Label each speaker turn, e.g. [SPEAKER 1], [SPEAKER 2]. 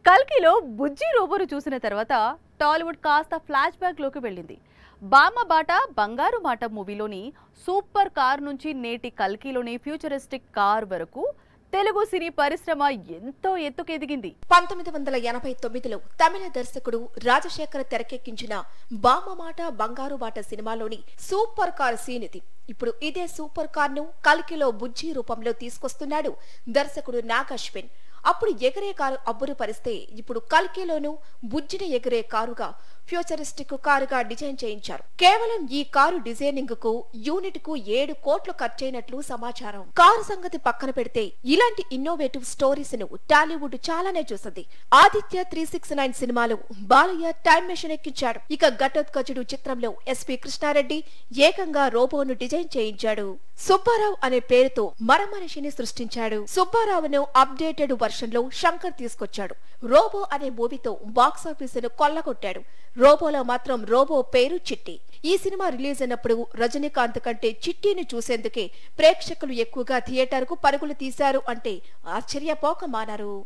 [SPEAKER 1] కల్కిలో బుజ్జి రోబోను చూసిన తర్వాత టాలీవుడ్ కాస్త ఫ్లాష్ బ్యాక్ లోకి వెళ్ళింది. బామ్మ బాట బంగారు మాట మూవీలోని సూపర్ కార్ నుంచి నేటి కల్కిలోని ఫ్యూచరిస్టిక్ కార్ వరకు తెలుగు సినీ పరిశ్రమ ఎంతో ఎత్తుకెదిగింది.
[SPEAKER 2] 1989లో తమిళ దర్శకుడు రాజశేఖర్ తెరకెక్కించిన బామ్మ మాట బంగారు బాట సినిమాలోని సూపర్ కార్ సీన్ ఇది. ఇప్పుడు ఇదే సూపర్ కార్ ను కల్కిలో బుజ్జి రూపంలో తీసుకొస్తున్నాడు దర్శకుడు నాగ్ అశ్విన్. అప్పుడు ఎగిరే కారు అబ్బురు పరిస్తే ఇప్పుడు కల్కిలోను బుజ్జిని ఎగిరే కారుగా ఫ్యూచరిస్టిక్ కారుగా డిజైన్ చేయించారు. కేవలం ఈ కారు డిజైనింగ్ కు యూనిట్ కు 7 కోట్లు ఖర్చయినట్లు సమాచారం. కారు సంగతి పక్కన పెడితే ఇలాంటి ఇన్నోవేటివ్ స్టోరీస్ ను టాలీవుడ్ చాలానే చూసింది. ఆదిత్య 369 సినిమాలో బాలయ్య టైం మెషిన్ ఎక్కించాడు. ఇక ఘటోత్కచుడు చిత్రంలో ఎస్పీ కృష్ణారెడ్డి ఏకంగా రోబోను డిజైన్ చేయించాడు. సుబ్బారావు అనే పేరుతో మరమనిషిని సృష్టించాడు. సుబ్బారావును అప్డేటెడ్ వర్షన్ లో శంకర్ తీసుకొచ్చాడు. రోబో అనే మూవీతో బాక్సాఫీసును కొల్లగొట్టాడు. రోబోలో మాత్రం రోబో పేరు చిట్టి. ఈ సినిమా రిలీజ్ అయినప్పుడు రజనీకాంత్ కంటే చిట్టిని చూసేందుకే ప్రేక్షకులు ఎక్కువగా థియేటర్ కు పరుగులు తీశారు అంటే ఆశ్చర్యపోక మానరు.